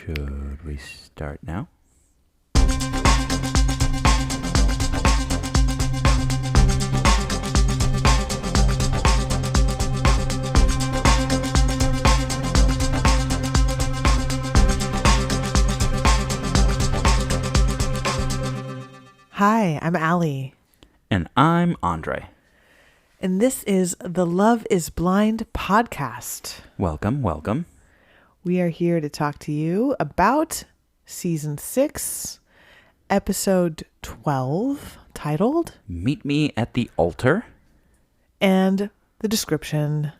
Should we start now? Hi, I'm Alli. And I'm Andrei. And this is the Love is Blind podcast. Welcome, welcome. We are here to talk to you about season 6, episode 12, titled Meet Me at the Altar. And the description.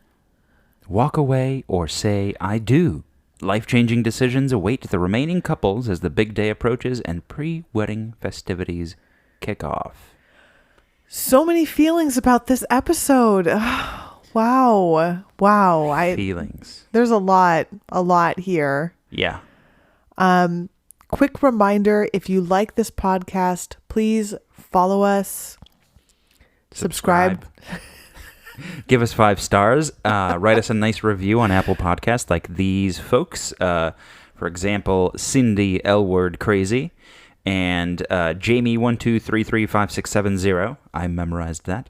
Walk away or say I do. Life-changing decisions await the remaining couples as the big day approaches and pre-wedding festivities kick off. So many feelings about this episode. Wow. Feelings. There's a lot here. Yeah. Quick reminder, if you like this podcast, please follow us. Subscribe. Give us 5 stars. Write us a nice review on Apple Podcasts like these folks. For example, Cindy L. Word Crazy and Jamie 123356770. I memorized that.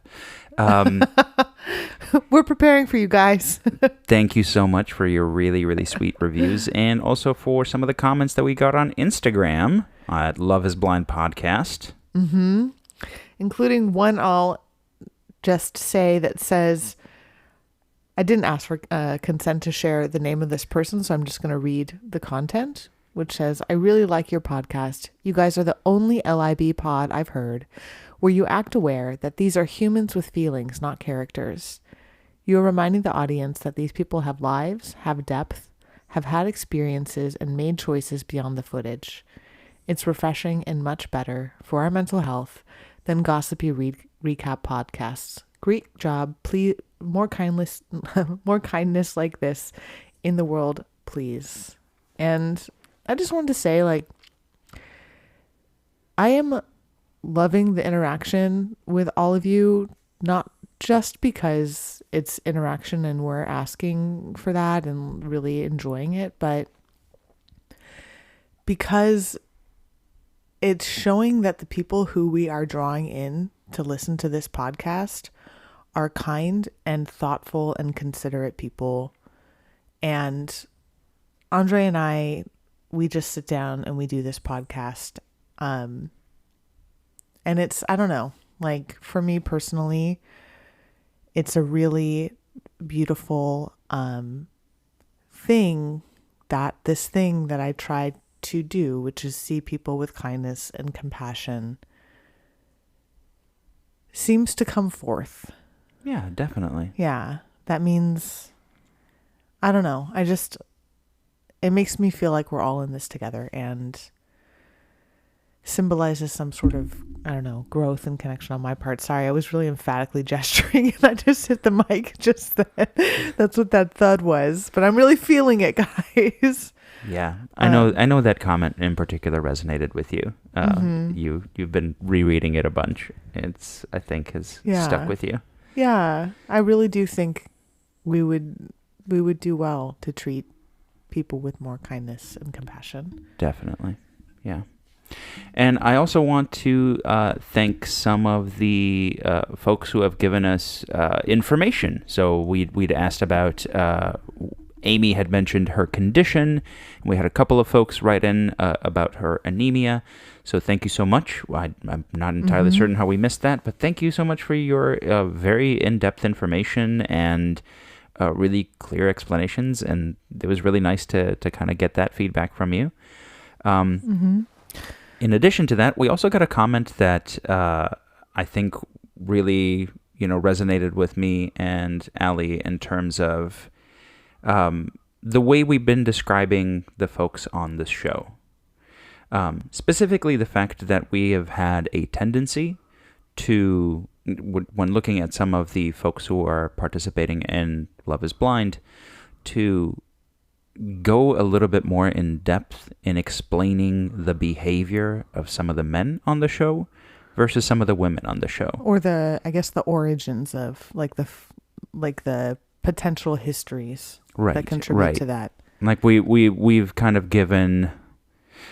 We're preparing for you guys. Thank you so much for your really, really sweet reviews, and also for some of the comments that we got on Instagram at Love is Blind Podcast. Mm-hmm. Including one I'll just say that says, I didn't ask for consent to share the name of this person, so I'm just going to read the content, which says, I really like your podcast. You guys are the only LIB pod I've heard where you act aware that these are humans with feelings, not characters. You are reminding the audience that these people have lives, have depth, have had experiences, and made choices beyond the footage. It's refreshing and much better for our mental health than gossipy recap podcasts. Great job. Please, more kindness like this in the world, please. And I just wanted to say, I am loving the interaction with all of you, not just because it's interaction and we're asking for that and really enjoying it, but because it's showing that the people who we are drawing in to listen to this podcast are kind and thoughtful and considerate people. And Andrei and I, we just sit down and we do this podcast. And it's, I don't know, for me personally, it's a really beautiful thing that I tried to do, which is see people with kindness and compassion, seems to come forth. Yeah, definitely. Yeah, that means, I don't know, it makes me feel like we're all in this together and symbolizes some sort of, I don't know, growth and connection on my part. Sorry, I was really emphatically gesturing and I just hit the mic just then. That's what that thud was. But I'm really feeling it, guys. Yeah, I know that comment in particular resonated with you. You've been rereading it a bunch. I think has stuck with you. Yeah, I really do think we would do well to treat people with more kindness and compassion. Definitely, yeah. And I also want to thank some of the folks who have given us information. So we'd asked about, Amy had mentioned her condition. We had a couple of folks write in about her anemia. So thank you so much. I'm not entirely certain how we missed that, but thank you so much for your very in-depth information and really clear explanations. And it was really nice to kind of get that feedback from you. In addition to that, we also got a comment that I think really, resonated with me and Alli in terms of the way we've been describing the folks on this show. Specifically, the fact that we have had a tendency to, when looking at some of the folks who are participating in Love is Blind, to go a little bit more in depth in explaining the behavior of some of the men on the show versus some of the women on the show, or the origins of the potential histories that contribute to that. Like we've kind of given,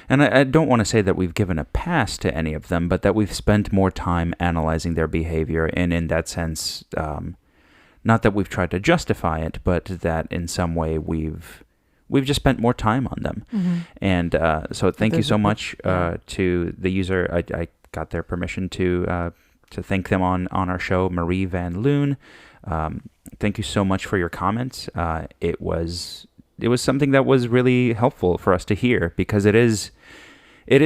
and I don't want to say that we've given a pass to any of them, but that we've spent more time analyzing their behavior, and in that sense, not that we've tried to justify it, but that in some way we've just spent more time on them. Mm-hmm. And so thank you There's so a- much yeah. to the user. I got their permission to thank them on our show, Marie Van Loon. Thank you so much for your comments. It was something that was really helpful for us to hear, because it is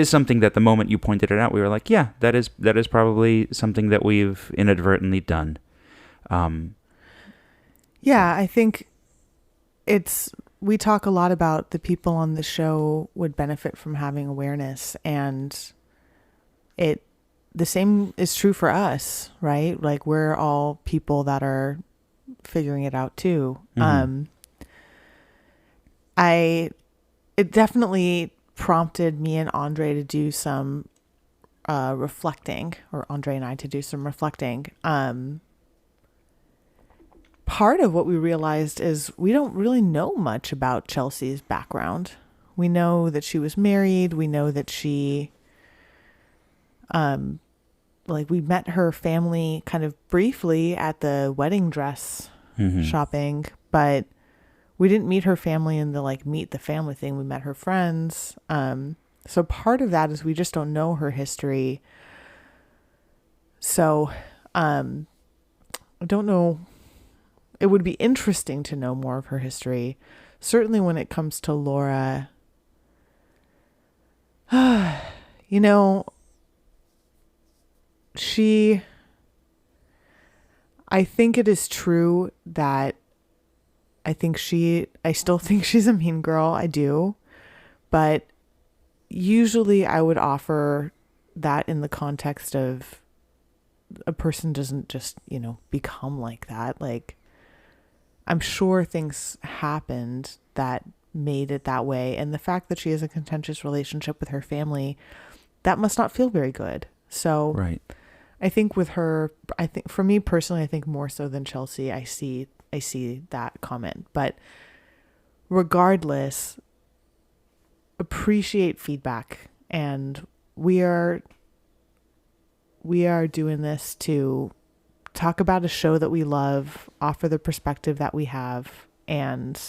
something that the moment you pointed it out, we were like, yeah, that is probably something that we've inadvertently done. Yeah, I think we talk a lot about the people on the show would benefit from having awareness, and the same is true for us, right? Like, we're all people that are figuring it out too. Mhm. It definitely prompted me and Andre to do some reflecting, or Andre and I to do some reflecting. Part of what we realized is we don't really know much about Chelsea's background. We know that she was married. We know that she, like, we met her family kind of briefly at the wedding dress Mhm. shopping, but we didn't meet her family in the like meet the family thing. We met her friends. So part of that is we just don't know her history. So, I don't know. It would be interesting to know more of her history. Certainly when it comes to Laura, you know, I think it is true that I still think she's a mean girl. I do. But usually I would offer that in the context of a person doesn't just, become like that. Like, I'm sure things happened that made it that way. And the fact that she has a contentious relationship with her family, that must not feel very good. So Right. I think with her, I think for me personally, I think more so than Chelsea, I see that comment. But regardless, appreciate feedback. And we are doing this to talk about a show that we love, offer the perspective that we have, and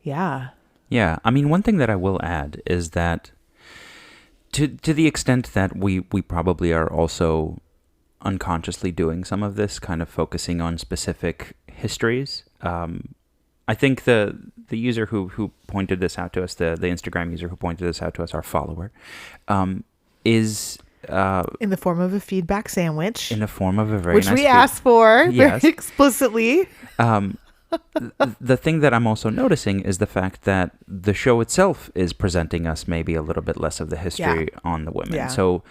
yeah. Yeah. I mean, one thing that I will add is that to the extent that we probably are also unconsciously doing some of this, kind of focusing on specific histories. I think the user who pointed this out to us, the Instagram user who pointed this out to us, our follower, is In the form of a feedback sandwich, in the form of a very which nice we asked for Yes. very explicitly. The thing that I'm also noticing is the fact that the show itself is presenting us maybe a little bit less of the history on the women. Yeah. So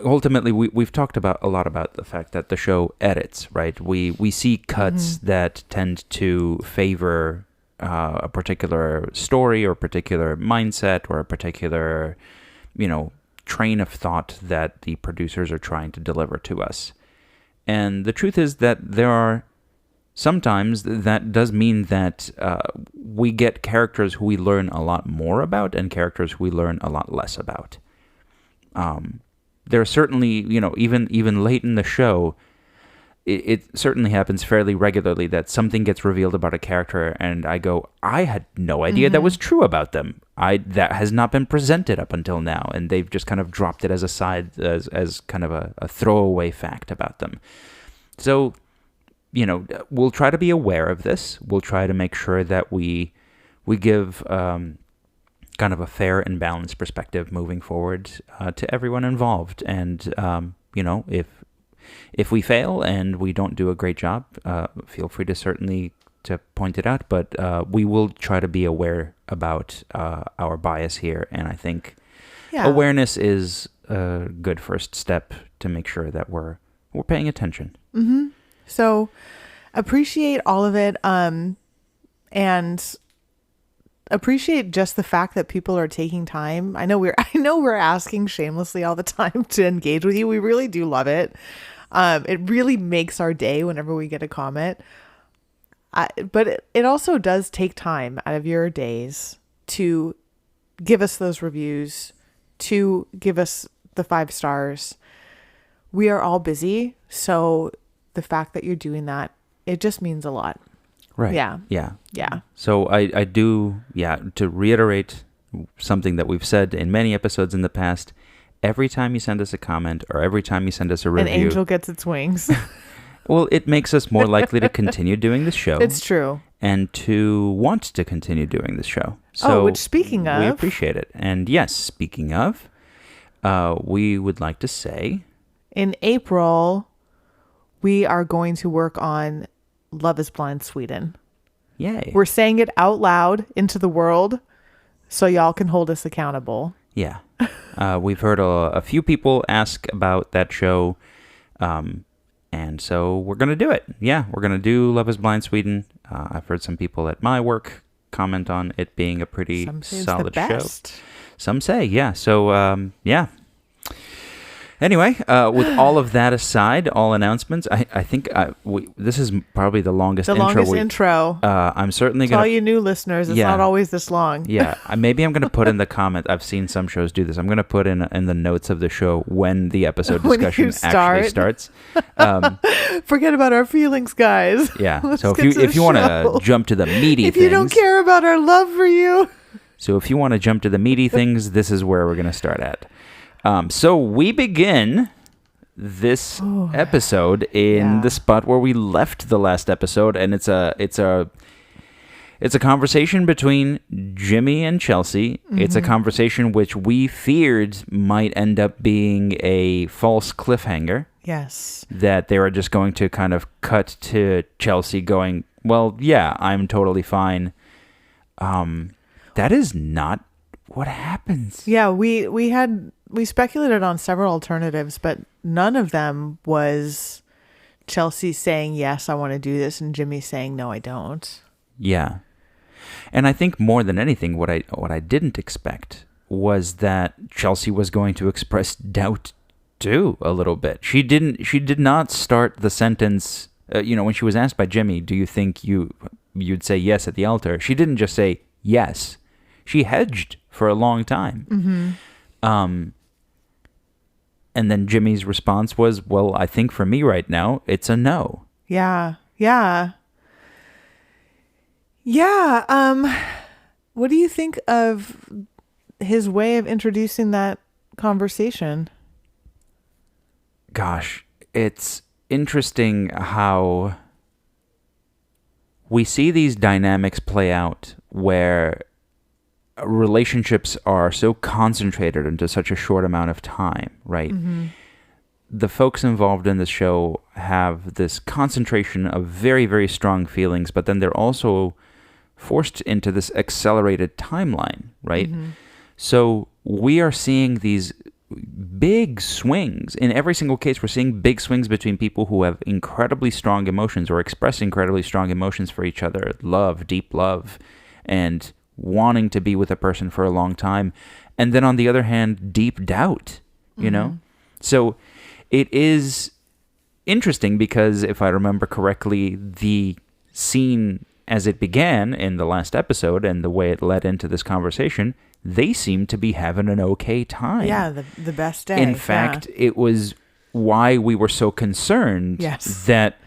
ultimately, we've talked about a lot about the fact that the show edits, right? We see cuts that tend to favor a particular story or a particular mindset or a particular, train of thought that the producers are trying to deliver to us. And the truth is that there are sometimes that does mean that we get characters who we learn a lot more about and characters who we learn a lot less about. There are certainly, even late in the show, it certainly happens fairly regularly that something gets revealed about a character and I go, I had no idea that was true about them. That has not been presented up until now, and they've just kind of dropped it as a side, as kind of a throwaway fact about them. So, we'll try to be aware of this. We'll try to make sure that we give kind of a fair and balanced perspective moving forward to everyone involved. And, if we fail and we don't do a great job, feel free to certainly to point it out. But we will try to be aware about our bias here. And I think awareness is a good first step to make sure that we're paying attention. Mm-hmm. So appreciate all of it. And appreciate just the fact that people are taking time. I know we're asking shamelessly all the time to engage with you. We really do love it. It really makes our day whenever we get a comment. But it also does take time out of your days to give us those reviews, to give us the 5 stars. We are all busy, so the fact that you're doing that, it just means a lot. Right. Yeah. Yeah. Yeah. So I do, to reiterate something that we've said in many episodes in the past, every time you send us a comment or every time you send us a review, An angel gets its wings. well, it makes us more likely to continue doing this show. It's true. And to want to continue doing this show. So which speaking of, we appreciate it. And yes, speaking of, we would like to say, in April, we are going to work on Love is Blind Sweden. yay. We're saying it out loud into the world so y'all can hold us accountable. Yeah. We've heard a few people ask about that show. And so we're going to do it. Yeah, we're going to do Love is Blind Sweden. I've heard some people at my work comment on it being a pretty solid show. Some say, yeah. So, yeah. Anyway, with all of that aside, all announcements, I think this is probably the longest intro. I'm certainly going to... all you new listeners, it's not always this long. Yeah, maybe I'm going to put in the comment. I've seen some shows do this. I'm going to put in the notes of the show when the episode discussion actually starts. Forget about our feelings, guys. Yeah, so if you want to jump to the meaty things... If you don't care about our love for you... So if you want to jump to the meaty things, this is where we're going to start at. So we begin this episode in the spot where we left the last episode, and it's a conversation between Jimmy and Chelsea. Mm-hmm. It's a conversation which we feared might end up being a false cliffhanger. Yes. That they were just going to kind of cut to Chelsea going, well, yeah, I'm totally fine. That is not what happens. Yeah, we speculated on several alternatives, but none of them was Chelsea saying, yes, I want to do this, and Jimmy saying, no, I don't. Yeah. And I think more than anything, what I didn't expect was that Chelsea was going to express doubt too a little bit. She did not start the sentence, when she was asked by Jimmy, do you think you'd say yes at the altar? She didn't just say yes. She hedged for a long time. Mm-hmm. And then Jimmy's response was, well, I think for me right now, it's a no. Yeah. Yeah. Yeah. What do you think of his way of introducing that conversation? Gosh, it's interesting how we see these dynamics play out where relationships are so concentrated into such a short amount of time, right? Mm-hmm. The folks involved in the show have this concentration of very, very strong feelings, but then they're also forced into this accelerated timeline, right? Mm-hmm. So we are seeing these big swings. In every single case, we're seeing big swings between people who have incredibly strong emotions or express incredibly strong emotions for each other, love, deep love, and wanting to be with a person for a long time. And then on the other hand, deep doubt, you know? So it is interesting because if I remember correctly, the scene as it began in the last episode and the way it led into this conversation, they seemed to be having an okay time. Yeah, the best day. In fact, it was why we were so concerned that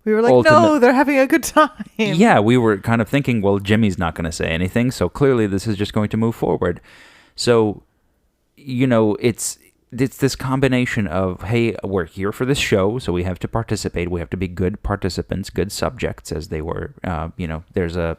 we were like, no, they're having a good time. Yeah, we were kind of thinking, well, Jimmy's not going to say anything, so clearly this is just going to move forward. So, it's this combination of, hey, we're here for this show, so we have to participate. We have to be good participants, good subjects, as they were. There's a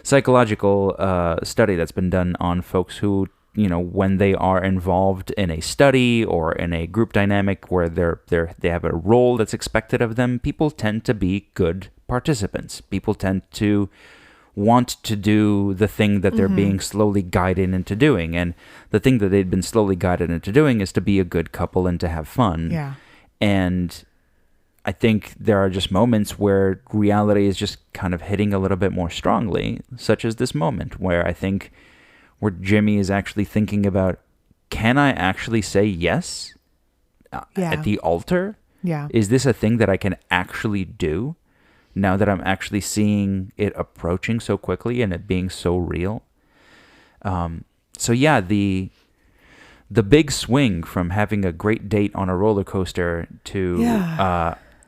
psychological study that's been done on folks who, when they are involved in a study or in a group dynamic where they have a role that's expected of them, people tend to be good participants. People tend to want to do the thing that they're being slowly guided into doing. And the thing that they'd been slowly guided into doing is to be a good couple and to have fun. Yeah. And I think there are just moments where reality is just kind of hitting a little bit more strongly, such as this moment where Jimmy is actually thinking about, can I actually say yes at the altar? Yeah. Is this a thing that I can actually do? now that I'm actually seeing it approaching so quickly and it being so real. So yeah, the big swing from having a great date on a roller coaster to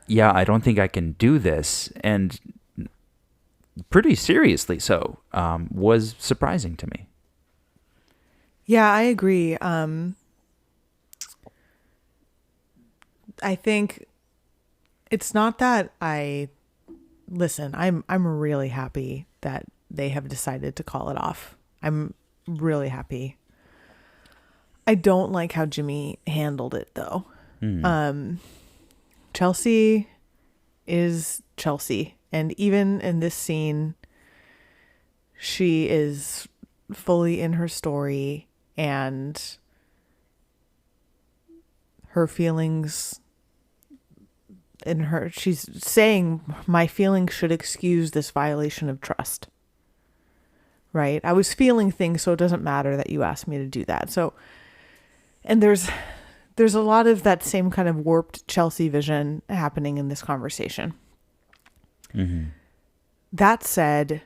yeah, I don't think I can do this, and pretty seriously so, was surprising to me. Yeah, I agree. I think it's not that I'm really happy that they have decided to call it off. I'm really happy. I don't like how Jimmy handled it though. Chelsea is Chelsea, and even in this scene, she is fully in her story, and her feelings she's saying my feelings should excuse this violation of trust. Right? I was feeling things, so it doesn't matter that you asked me to do that. So, and there's a lot of that same kind of warped Chelsea vision happening in this conversation. That said,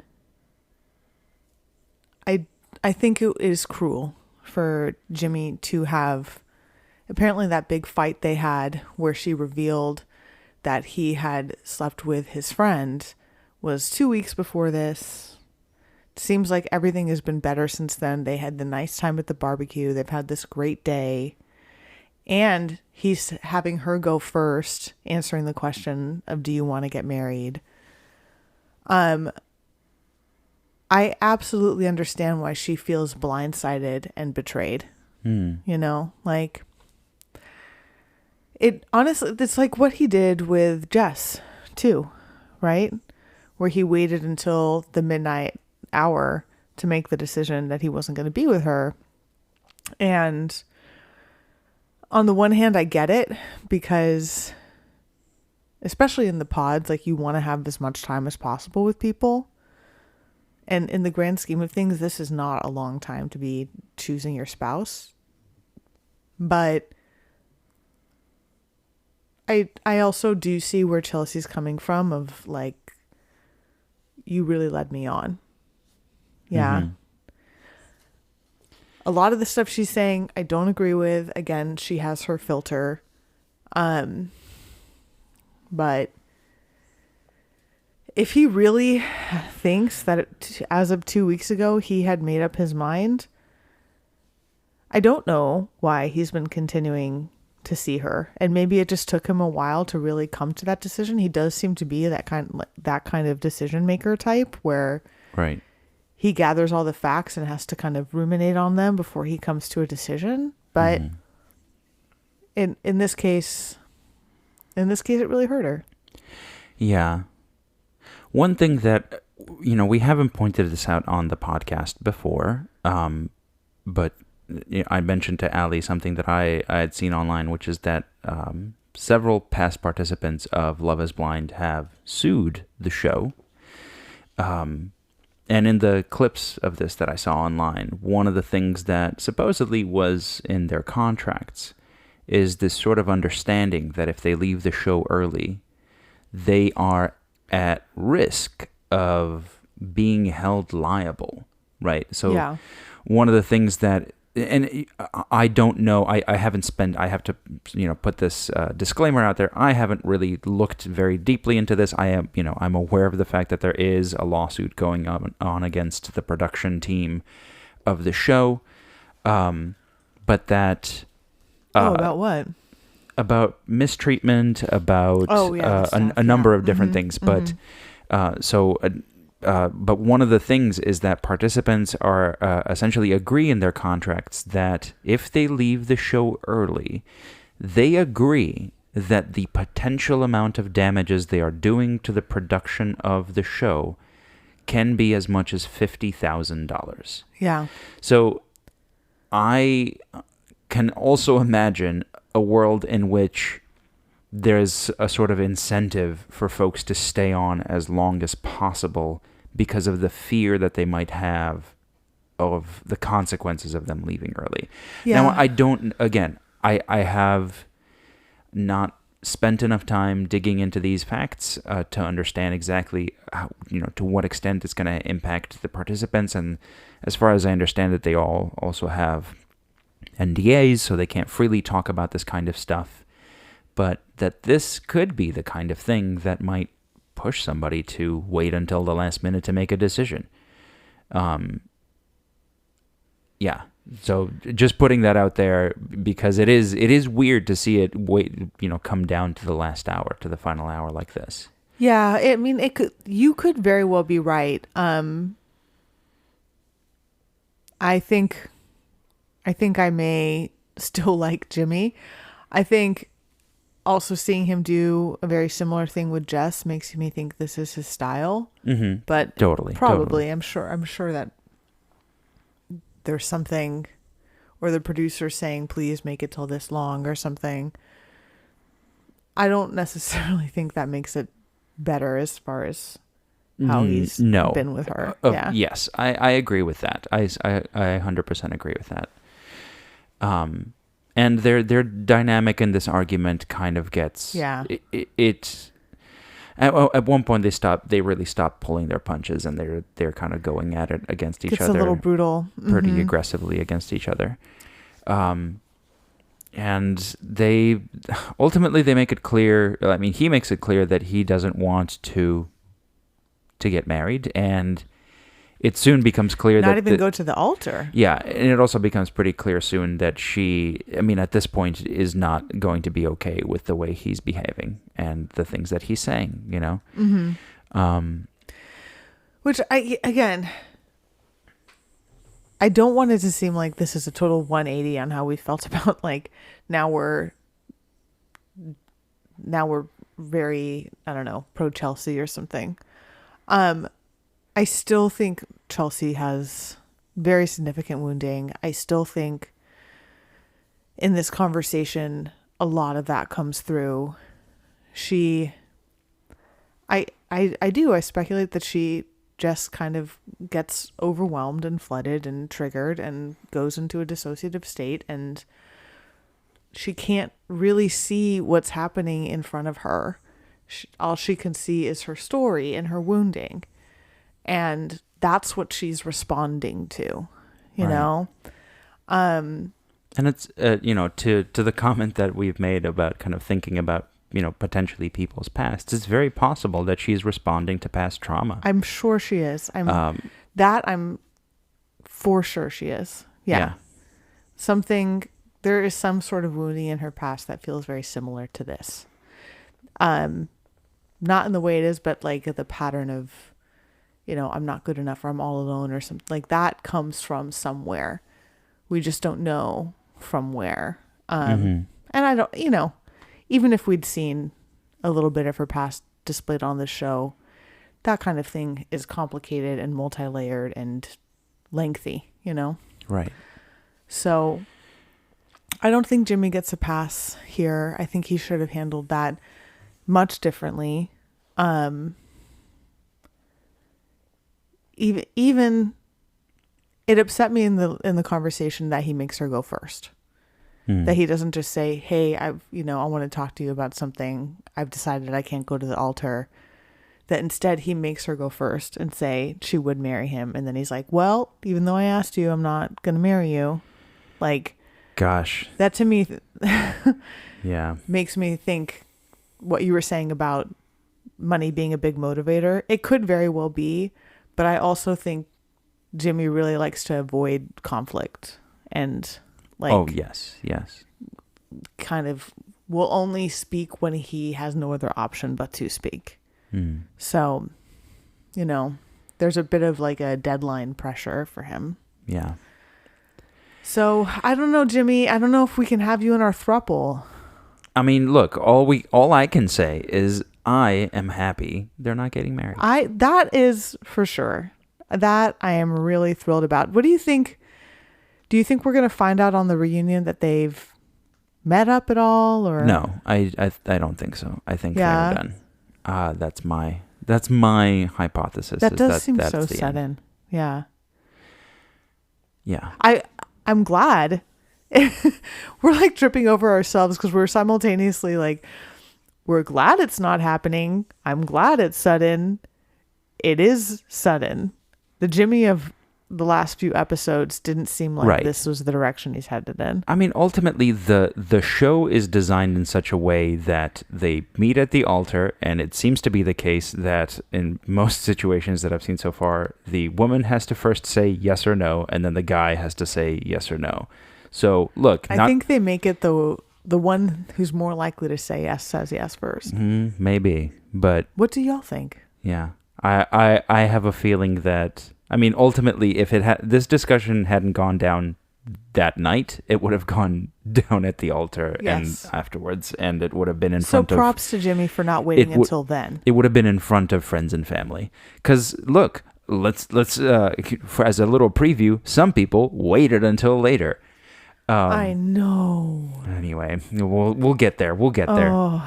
I think it is cruel for Jimmy to have apparently that big fight they had where she revealed that he had slept with his friend was 2 weeks before this. It seems like everything has been better since then. They had the nice time at the barbecue. They've had this great day. And he's having her go first, answering the question of, do you want to get married? I absolutely understand why she feels blindsided and betrayed. You know, like it honestly, it's like what he did with Jess too, right? Where he waited until the midnight hour to make the decision that he wasn't going to be with her. And on the one hand, I get it, because especially in the pods, like, you want to have as much time as possible with people. And in the grand scheme of things, this is not a long time to be choosing your spouse. But I also do see where Chelsea's coming from, of like, you really led me on. Yeah. A lot of the stuff she's saying, I don't agree with. Again, she has her filter. But if he really thinks that as of 2 weeks ago, he had made up his mind, I don't know why he's been continuing to see her. And maybe it just took him a while to really come to that decision. He does seem to be that kind of decision maker type, where Right. he gathers all the facts and has to kind of ruminate on them before he comes to a decision. But in this case, it really hurt her. Yeah. One thing that, we haven't pointed this out on the podcast before, but I mentioned to Alli something that I had seen online, which is that several past participants of Love is Blind have sued the show. And in the clips of this that I saw online, one of the things that supposedly was in their contracts is this sort of understanding that if they leave the show early, they are at risk of being held liable, right? So one of the things that, and I don't know, I haven't spent, I have to, put this disclaimer out there. I haven't really looked very deeply into this. I am, I'm aware of the fact that there is a lawsuit going on against the production team of the show. But that... about what? About mistreatment, about a number of different things. But but one of the things is that participants are essentially agree in their contracts that if they leave the show early, they agree that the potential amount of damages they are doing to the production of the show can be as much as $50,000. Yeah. So I can also imagine a world in which there's a sort of incentive for folks to stay on as long as possible because of the fear that they might have of the consequences of them leaving early. Yeah. Now, I don't, again, I have not spent enough time digging into these facts to understand exactly how, to what extent it's going to impact the participants. And as far as I understand it, they all also have NDAs, so they can't freely talk about this kind of stuff. But that this could be the kind of thing that might push somebody to wait until the last minute to make a decision. Yeah. So just putting that out there, because it is weird to see it come down to the last hour, to the final hour like this. Yeah, I mean, you could very well be right. I think I may still like Jimmy. I think also seeing him do a very similar thing with Jess makes me think this is his style. Mm-hmm. But Totally. I'm sure that there's something, or the producer saying, please make it till this long or something. I don't necessarily think that makes it better as far as how he's been with her. Yeah. Yes, I agree with that. I 100% agree with that. And their dynamic in this argument kind of gets... Yeah. It's... At one point, they really stop pulling their punches, and they're kind of going at it against each other. It's a little brutal. Pretty aggressively against each other. And they ultimately make it clear. I mean, he makes it clear that he doesn't want to get married, and it soon becomes clear not even go to the altar. Yeah, and it also becomes pretty clear soon that she, I mean, at this point, is not going to be okay with the way he's behaving and the things that he's saying. Which I don't want it to seem like this is a total 180 on how we felt about, like, now we're very, I don't know, pro Chelsea or something. I still think Chelsea has very significant wounding. I still think in this conversation, a lot of that comes through. I speculate that she just kind of gets overwhelmed and flooded and triggered and goes into a dissociative state, and she can't really see what's happening in front of her. All she can see is her story and her wounding. And that's what she's responding to, you know? And it's, to the comment that we've made about kind of thinking about, potentially people's pasts, it's very possible that she's responding to past trauma. I'm sure she is. I'm for sure she is. Yeah. There is some sort of wounding in her past that feels very similar to this. Not in the way it is, but like the pattern of, I'm not good enough, or I'm all alone, or something like that comes from somewhere. We just don't know from where. And I don't, even if we'd seen a little bit of her past displayed on the show, that kind of thing is complicated and multi-layered and lengthy, Right. So I don't think Jimmy gets a pass here. I think he should have handled that much differently. Even it upset me in the conversation that he makes her go first. That he doesn't just say, "Hey, I want to talk to you about something. I've decided I can't go to the altar." That instead he makes her go first and say she would marry him, and then he's like, "Well, even though I asked you, I'm not going to marry you." Like, gosh, that to me yeah, makes me think what you were saying about money being a big motivator. It could very well be, but I also think Jimmy really likes to avoid conflict and yes, kind of will only speak when he has no other option but to speak. So, there's a bit of like a deadline pressure for him. Yeah. So I don't know, Jimmy. I don't know if we can have you in our throuple. I mean, look, all I can say is I am happy they're not getting married. That is for sure. That I am really thrilled about. What do you think? Do you think we're going to find out on the reunion that they've met up at all, or no? I don't think so. I think they're done. That's my hypothesis. That does seem so sudden. Yeah. Yeah. I'm glad. We're like tripping over ourselves because we're simultaneously like We're glad it's not happening. I'm glad it's sudden. It is sudden. The Jimmy of the last few episodes didn't seem like Right. this was the direction he's headed in. I mean, ultimately, the show is designed in such a way that they meet at the altar, and it seems to be the case that in most situations that I've seen so far, the woman has to first say yes or no, and then the guy has to say yes or no. So, look, I think they make it the one who's more likely to say yes says yes first. maybe, but What do y'all think? yeah, I have a feeling that, I mean, ultimately, if this discussion hadn't gone down that night, it would have gone down at the altar Yes. and afterwards, and it would have been in So front of. props to Jimmy for not waiting until then. It would have been in front of friends and family. Because look, let's as a little preview, some people waited until later. I know. Anyway, we'll get there. We'll get there. Oh,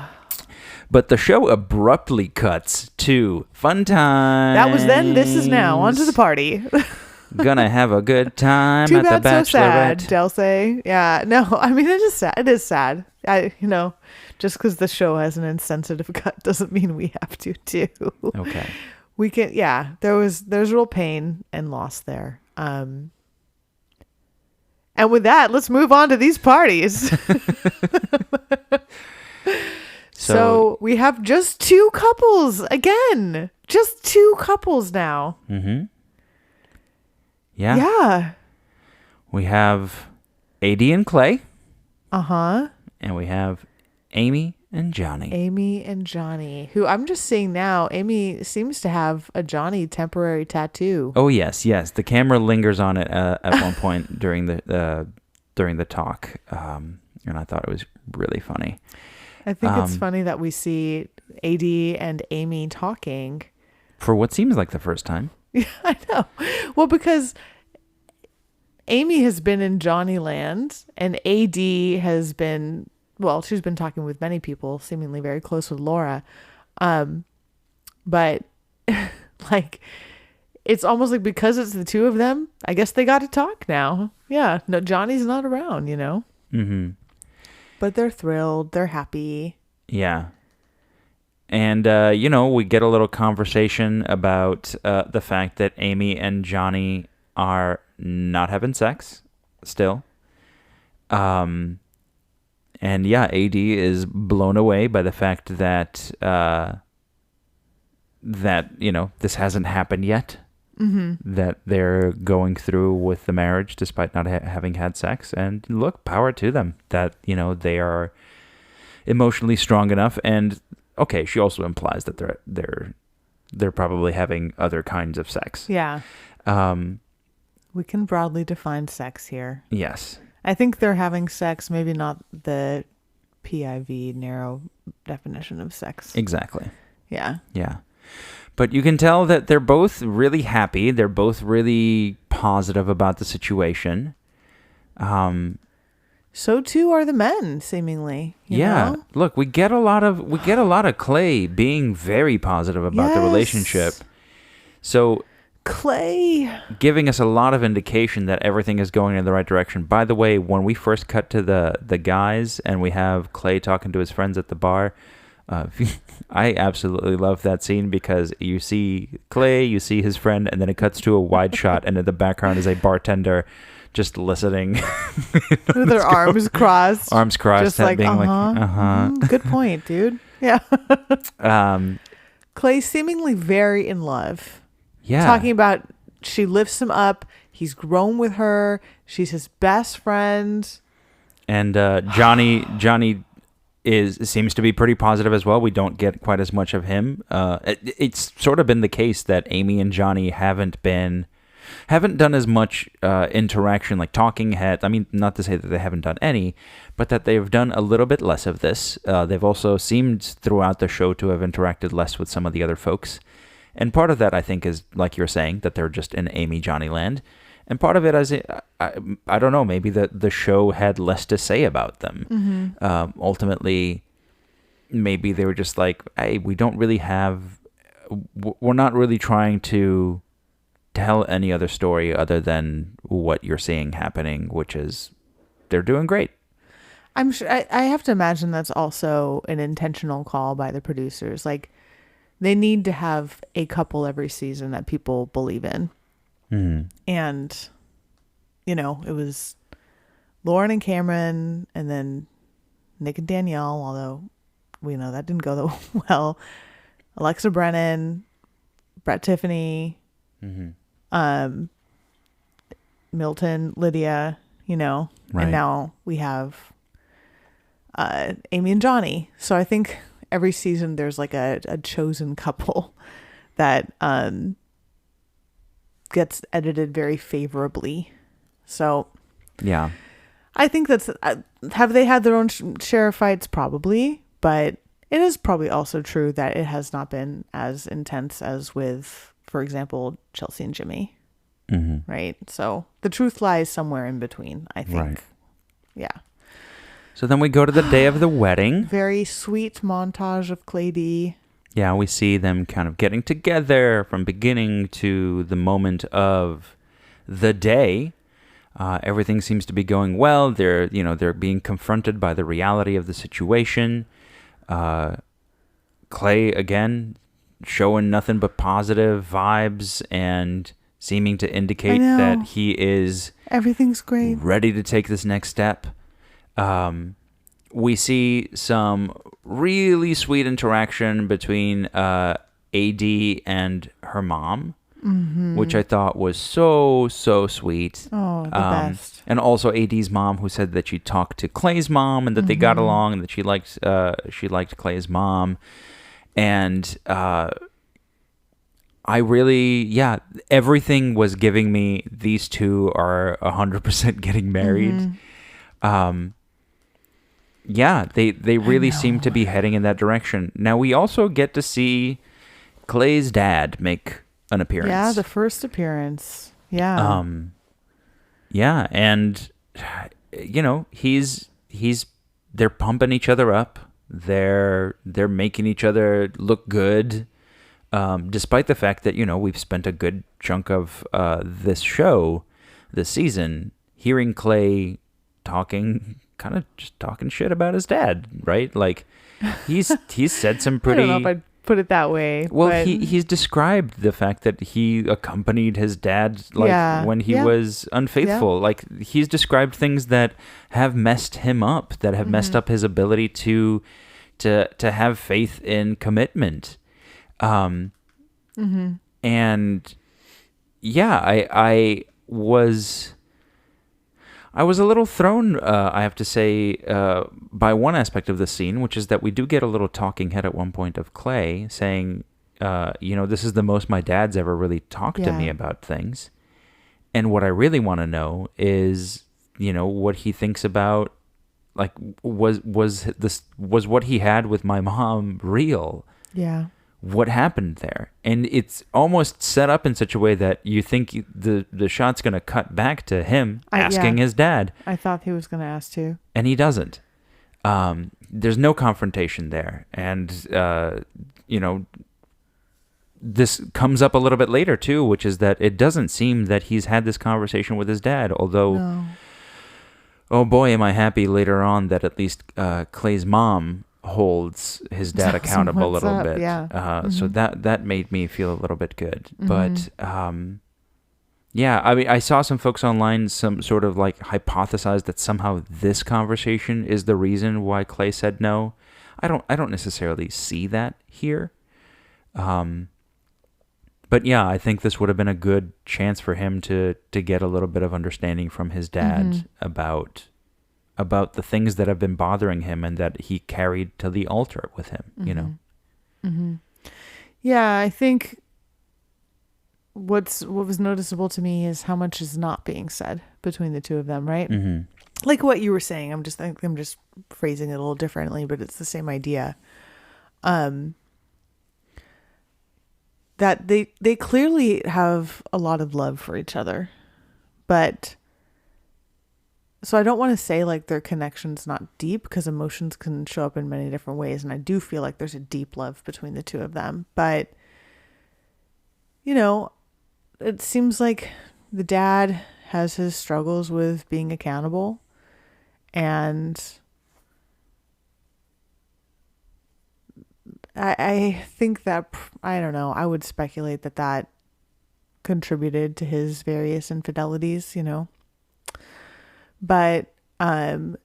But the show abruptly cuts to fun time. that was then. This is now. On to the party. Gonna have a good time Too at the bad, so sad. Bachelorette. Dulce. Yeah. No. I mean, it is sad. It is sad. Just because the show has an insensitive cut doesn't mean we have to too. Okay. We can. Yeah. There's real pain and loss there. And with that, let's move on to these parties. So we have just two couples again. Just two couples now. Mm-hmm. Yeah. Yeah. We have AD and Clay, Uh-huh. and we have Amy and Johnny. Amy and Johnny, who I'm just seeing now. Amy seems to have a Johnny temporary tattoo. Oh yes. The camera lingers on it at one point during the talk, and I thought it was really funny. I think it's funny that we see AD and Amy talking. For what seems like the first time. Yeah, I know. Well, because Amy has been in Johnny Land and AD has been, well, she's been talking with many people, seemingly very close with Laura. But like, it's almost like because it's the two of them, I guess they got to talk now. Yeah. No, Johnny's not around, Mm-hmm. But they're thrilled. They're happy. Yeah. And, we get a little conversation about the fact that Amy and Johnny are not having sex still. And yeah, AD is blown away by the fact that, this hasn't happened yet. Mm-hmm. That they're going through with the marriage despite not having had sex. And look, power to them that, they are emotionally strong enough. And okay, she also implies that they're probably having other kinds of sex. Yeah. We can broadly define sex here. Yes. I think they're having sex, maybe not the PIV narrow definition of sex. Exactly. Yeah. Yeah. But you can tell that they're both really happy. They're both really positive about the situation. So too are the men, seemingly. You know? Look, we get a lot of Clay being very positive about the relationship. So Clay giving us a lot of indication that everything is going in the right direction. By the way, when we first cut to the guys and we have Clay talking to his friends at the bar, I absolutely love that scene because you see Clay, you see his friend, and then it cuts to a wide shot, and in the background is a bartender just listening. with their arms crossed. Arms crossed, just like, being good point, dude. Yeah. Um, Clay seemingly very in love. yeah. Talking about she lifts him up. He's grown with her. She's his best friend. And Johnny seems to be pretty positive as well. We don't get quite as much of him. It's sort of been the case that Amy and Johnny haven't done as much interaction, like talking heads. I mean, not to say that they haven't done any, but that they've done a little bit less of this. They've also seemed throughout the show to have interacted less with some of the other folks. And part of that, I think, is, like you're saying, that they're just in Amy Johnny land. And part of it is, I don't know, maybe the show had less to say about them. Mm-hmm. Ultimately, maybe they were just like, hey, we're not really trying to tell any other story other than what you're seeing happening, which is they're doing great. I'm sure I have to imagine that's also an intentional call by the producers. Like they need to have a couple every season that people believe in. Mm. And, it was Lauren and Cameron and then Nick and Danielle, although we know that didn't go well. Alexa Brennan, Brett Tiffany, Mm-hmm. um, Milton, Lydia, Right. and now we have Amy and Johnny. So I think every season there's like a chosen couple that gets edited very favorably. So Yeah. I think that's have they had their own share of fights? Probably, but it is probably also true that it has not been as intense as with, for example, Chelsea and Jimmy, Mm-hmm. right? So the truth lies somewhere in between, I think. Right. Yeah. So then we go to the day of the wedding. Very sweet montage of Clay D. Yeah, we see them kind of getting together from beginning to the moment of the day. Everything seems to be going well. They're being confronted by the reality of the situation. Clay, again, showing nothing but positive vibes and seeming to indicate that he is Everything's great. ready to take this next step. We see some really sweet interaction between AD and her mom, which I thought was so sweet. Oh, the best. And also AD's mom, who said that she talked to Clay's mom and that they got along and that she liked Clay's mom. And I really, everything was giving me these two are 100% getting married. They really seem to be heading in that direction. Now, we also get to see Clay's dad make an appearance. Yeah, the first appearance. Yeah. Yeah, and they're pumping each other up. They're making each other look good. Despite the fact that, we've spent a good chunk of this show, this season, hearing Clay talking shit about his dad, right? Like he's said some pretty. I don't know if I'd put it that way. Well, but he's described the fact that he accompanied his dad when he was unfaithful. Like he's described things that have messed him up, that have messed up his ability to have faith in commitment. And yeah, I was a little thrown, I have to say, by one aspect of the scene, which is that we do get a little talking head at one point of Clay saying, this is the most my dad's ever really talked to me about things. And what I really want to know is, what he thinks about, like, was what he had with my mom real? Yeah. What happened there? And it's almost set up in such a way that you think the shot's going to cut back to him asking his dad. I thought he was going to ask too. And he doesn't. There's no confrontation there. And, this comes up a little bit later too, which is that it doesn't seem that he's had this conversation with his dad, although, oh boy, am I happy later on that at least Clay's mom holds his dad accountable a little bit. Yeah. So that made me feel a little bit good. But I mean, I saw some folks online some sort of like hypothesize that somehow this conversation is the reason why Clay said no. I don't necessarily see that here. But yeah, I think this would have been a good chance for him to get a little bit of understanding from his dad about the things that have been bothering him and that he carried to the altar with him, Yeah, I think what was noticeable to me is how much is not being said between the two of them, right? Like what you were saying, I'm just phrasing it a little differently, but it's the same idea. That they clearly have a lot of love for each other, but so I don't want to say like their connection's not deep, because emotions can show up in many different ways, and I do feel like there's a deep love between the two of them. But it seems like the dad has his struggles with being accountable, and I think that, I don't know, I would speculate that that contributed to his various infidelities, you know. But in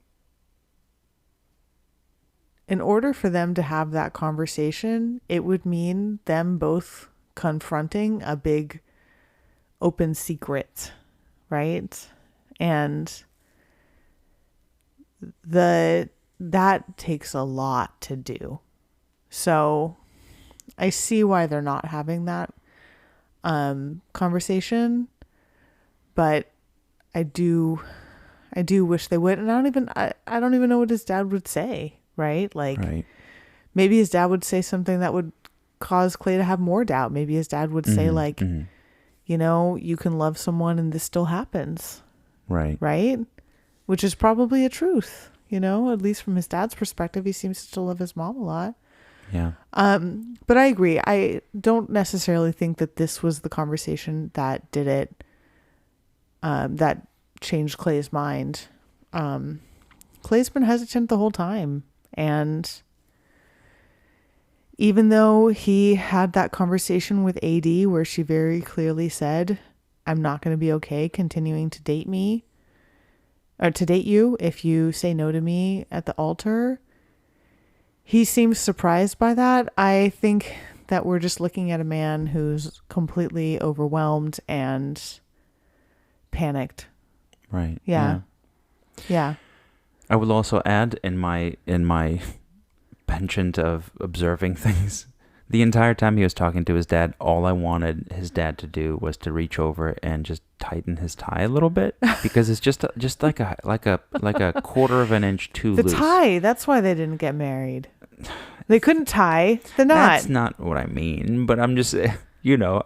order for them to have that conversation, it would mean them both confronting a big open secret, right? And that takes a lot to do. So I see why they're not having that conversation, but I do wish they would. And I don't even know what his dad would say, right? Like, Right. maybe his dad would say something that would cause Clay to have more doubt. Maybe his dad would say, like, you know, you can love someone and this still happens, Right. right? Which is probably a truth, you know, at least from his dad's perspective. He seems to still love his mom a lot. Yeah. But I agree. I don't necessarily think that this was the conversation that did it, that changed Clay's mind. Clay's been hesitant the whole time. And even though he had that conversation with AD where she very clearly said, I'm not going to be okay continuing to date me or to date you if you say no to me at the altar, he seems surprised by that. I think that we're just looking at a man who's completely overwhelmed and panicked. Right. Yeah. Yeah. I will also add in my penchant of observing things, the entire time he was talking to his dad, all I wanted his dad to do was to reach over and just tighten his tie a little bit, because it's just like a quarter of an inch too The loose. tie, that's why they didn't get married. They couldn't tie the knot. That's not what I mean, but I'm just, you know,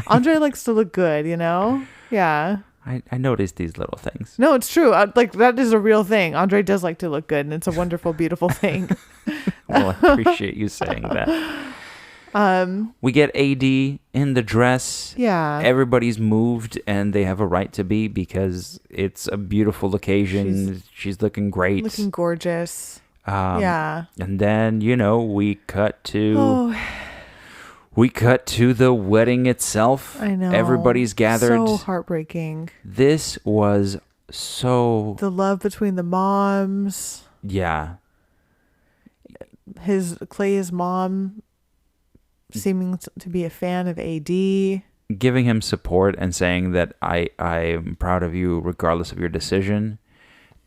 Andrei likes to look good, you know? Yeah. I noticed these little things. No, it's true. Like, that is a real thing. Andrei does like to look good, and it's a wonderful, beautiful thing. Well, I appreciate you saying that. We get AD in the dress. Yeah. Everybody's moved, and they have a right to be, because it's a beautiful occasion. She's looking great. Looking gorgeous. Yeah. And then, you know, we cut to the wedding itself. I know. Everybody's gathered. So heartbreaking. This was so... The love between the moms. Yeah. Clay's mom seeming to be a fan of AD. Giving him support and saying that I'm proud of you regardless of your decision.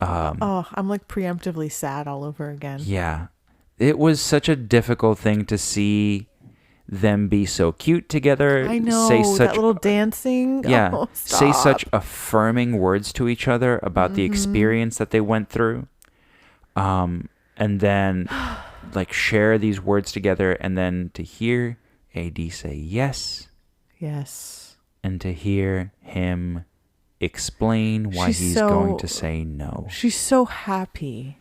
I'm like preemptively sad all over again. Yeah. It was such a difficult thing to see them be so cute together. I know, say such, that little dancing. Yeah. Oh, say stop. such affirming words to each other about the experience that they went through. And then like share these words together, and then to hear AD say yes. Yes. And to hear him explain why he's going to say no. She's so happy.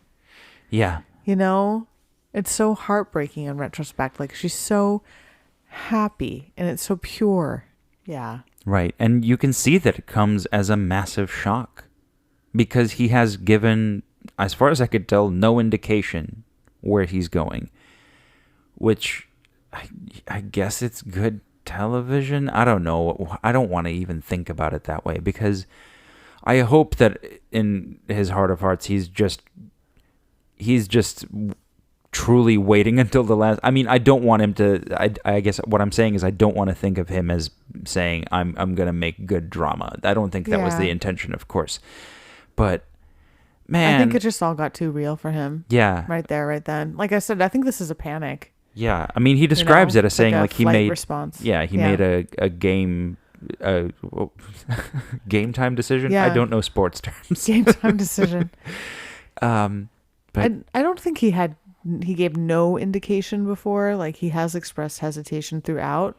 Yeah. You know? It's so heartbreaking in retrospect. Like, she's so happy, and it's so pure. Yeah. Right. And you can see that it comes as a massive shock, because he has given, as far as I could tell, no indication where he's going, which I guess it's good television. I don't know. I don't want to even think about it that way, because I hope that in his heart of hearts, he's just truly waiting until the last. I mean, I don't want him to. I guess what I'm saying is I don't want to think of him as saying I'm gonna make good drama. I don't think that was the intention, of course. But man, I think it just all got too real for him. Yeah. Right there, right then. Like I said, I think this is a panic. Yeah. I mean, he describes it as saying like he made response. Yeah, he made a game game time decision. Yeah. I don't know sports terms. Game time decision. But I don't think he gave no indication before. Like, he has expressed hesitation throughout,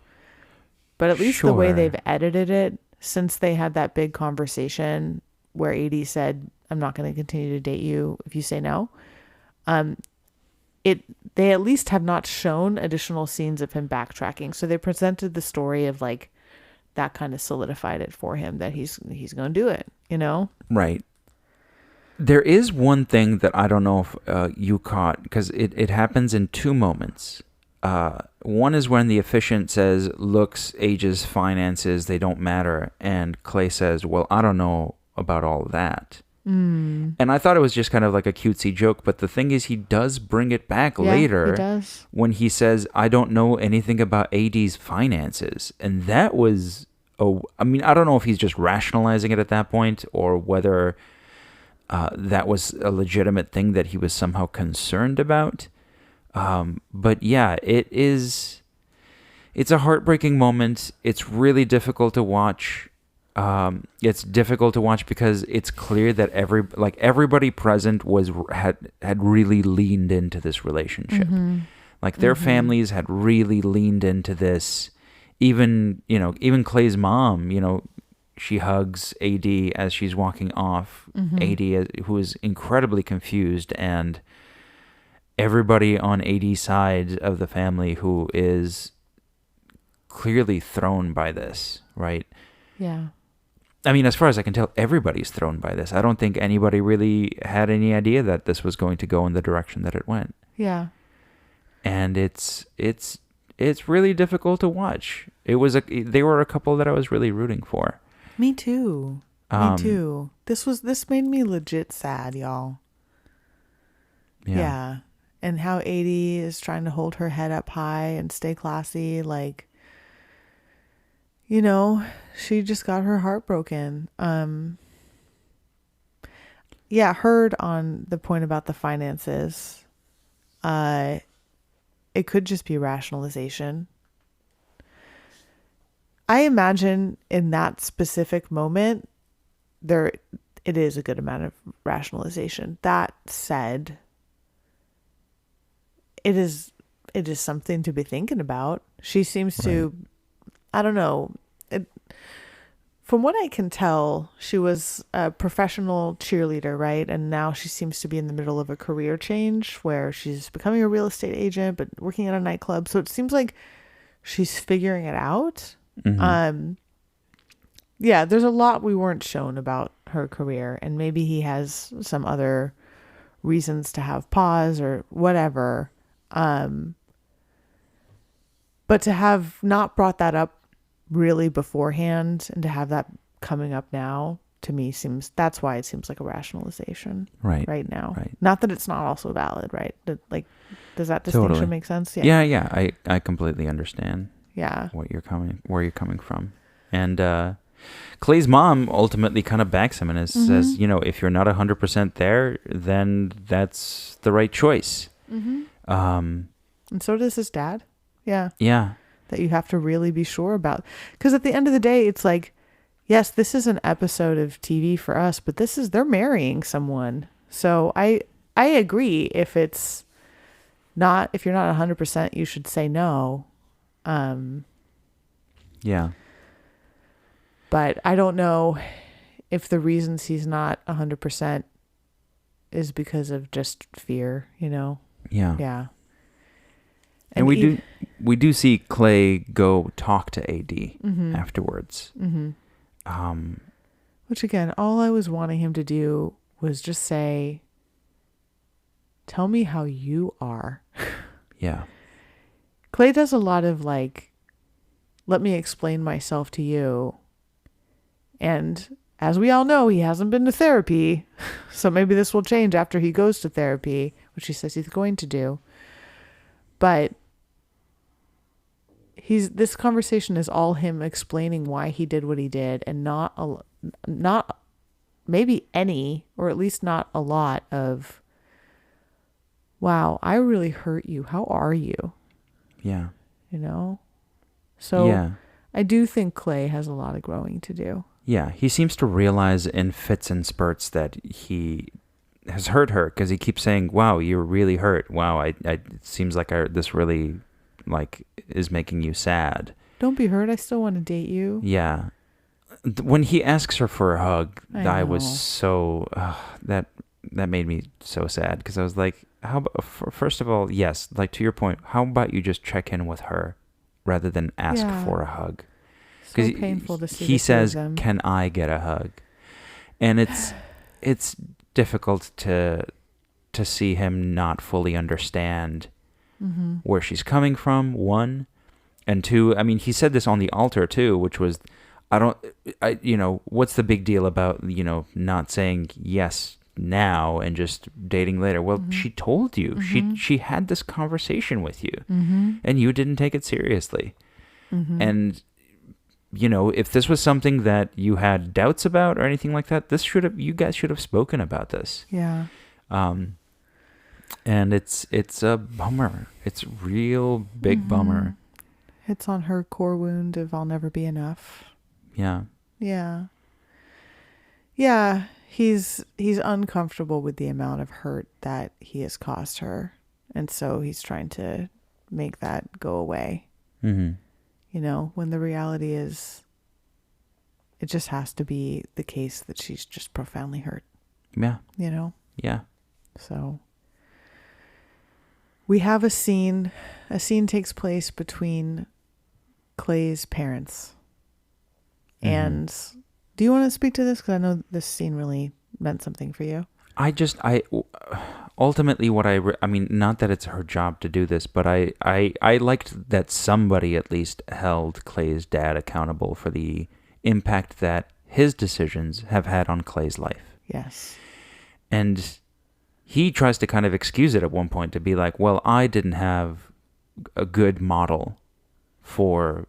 but at least the way they've edited it, since they had that big conversation where AD said, I'm not going to continue to date you if you say no. They at least have not shown additional scenes of him backtracking. So they presented the story of like, that kind of solidified it for him that he's going to do it, you know? Right. There is one thing that I don't know if you caught, because it happens in two moments. One is when the efficient says, looks, ages, finances, they don't matter. And Clay says, well, I don't know about all of that. And I thought it was just kind of like a cutesy joke. But the thing is, he does bring it back later he does. when he says, I don't know anything about AD's finances. And that was, I mean, I don't know if he's just rationalizing it at that point or whether that was a legitimate thing that he was somehow concerned about. But yeah, it's a heartbreaking moment. It's really difficult to watch. It's difficult to watch because it's clear that everybody present had really leaned into this relationship. Like their families had really leaned into this. Even Clay's mom, she hugs AD as she's walking off. AD, who is incredibly confused, and everybody on AD's side of the family who is clearly thrown by this, right? Yeah. I mean, as far as I can tell, everybody's thrown by this. I don't think anybody really had any idea that this was going to go in the direction that it went. Yeah. And it's really difficult to watch. They were a couple that I was really rooting for. Me too. Me too. This made me legit sad, y'all. Yeah. And how AD is trying to hold her head up high and stay classy, like, she just got her heart broken. Yeah, heard on the point about the finances. It could just be rationalization. I imagine in that specific moment, it is a good amount of rationalization. That said, it is something to be thinking about. She seems to, I don't know. From what I can tell, she was a professional cheerleader, right? And now she seems to be in the middle of a career change where she's becoming a real estate agent, but working at a nightclub. So it seems like she's figuring it out. Yeah, there's a lot we weren't shown about her career, and maybe he has some other reasons to have pause or whatever. But to have not brought that up really beforehand and to have that coming up now, to me that's why it seems like a rationalization right now. Right. Not that it's not also valid, right? Does that distinction make sense? Yeah. I completely understand. Yeah. Where you're coming from. And Clay's mom ultimately kind of backs him and says, if you're not 100% there, then that's the right choice. And so does his dad. Yeah. Yeah. That you have to really be sure about. Because at the end of the day, it's like, yes, this is an episode of TV for us, but they're marrying someone. So I agree. If you're not 100%, you should say no. Yeah. But I don't know if the reasons he's not 100% is because of just fear, Yeah. Yeah. And we do see Clay go talk to AD afterwards. Which again, all I was wanting him to do was just say, tell me how you are. Yeah. Clay does a lot of let me explain myself to you. And as we all know, he hasn't been to therapy. So maybe this will change after he goes to therapy, which he says he's going to do. But this conversation is all him explaining why he did what he did, and not maybe any, or at least not a lot of, wow, I really hurt you. How are you? Yeah. So yeah. I do think Clay has a lot of growing to do. Yeah. He seems to realize in fits and spurts that he has hurt her, because he keeps saying, wow, you're really hurt. Wow. It seems like this really is making you sad. Don't be hurt. I still want to date you. Yeah. When he asks her for a hug, I was so, that made me so sad, because I was like, how about, first of all, yes, to your point, how about you just check in with her rather than ask for a hug? So painful to see. He says, can I get a hug? And it's difficult to see him not fully understand where she's coming from, one. And two, I mean, he said this on the altar too, which was, what's the big deal about, not saying yes now and just dating later? Well, she told you. She had this conversation with you, and you didn't take it seriously. And, if this was something that you had doubts about or anything like that, you guys should have spoken about this. Yeah. And it's a bummer. It's a real big bummer. It's on her core wound of I'll never be enough. Yeah. Yeah. Yeah. He's uncomfortable with the amount of hurt that he has caused her. And so he's trying to make that go away. When the reality is it just has to be the case that she's just profoundly hurt. Yeah. Yeah. So we have a scene. A scene takes place between Clay's parents. And do you want to speak to this? Because I know this scene really meant something for you. Ultimately what I mean, not that it's her job to do this, but I liked that somebody at least held Clay's dad accountable for the impact that his decisions have had on Clay's life. Yes. And he tries to kind of excuse it at one point to be like, well, I didn't have a good model for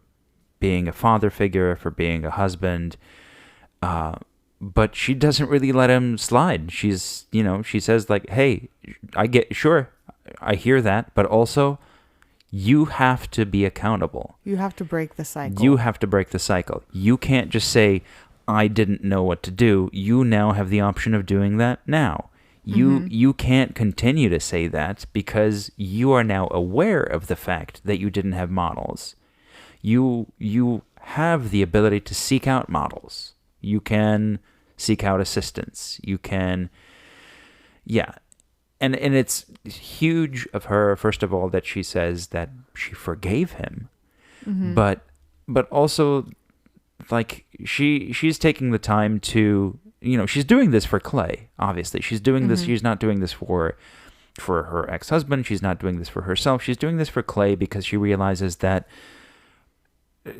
being a father figure, for being a husband. But she doesn't really let him slide. She says like, hey, I hear that, but also you have to be accountable. You have to break the cycle. You have to break the cycle. You can't just say, I didn't know what to do. You now have the option of doing that now. You can't continue to say that because you are now aware of the fact that you didn't have models. You have the ability to seek out models. You can seek out assistance. You can, yeah. And it's huge of her, first of all, that she says that she forgave him. But also, like, she's taking the time to, she's doing this for Clay, obviously. She's doing this, she's not doing this for her ex-husband. She's not doing this for herself. She's doing this for Clay because she realizes that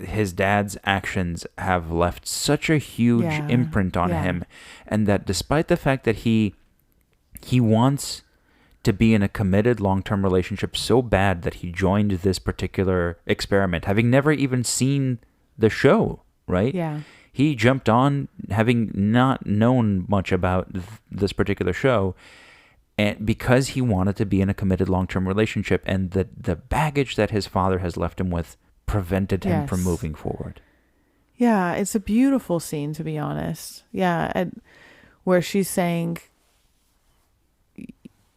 his dad's actions have left such a huge imprint on him, and that despite the fact that he wants to be in a committed long-term relationship so bad that he joined this particular experiment, having never even seen the show, right? Yeah. He jumped on having not known much about this particular show, and because he wanted to be in a committed long-term relationship, and the baggage that his father has left him with prevented him from moving forward. Yeah, it's a beautiful scene, to be honest. Yeah, where she's saying,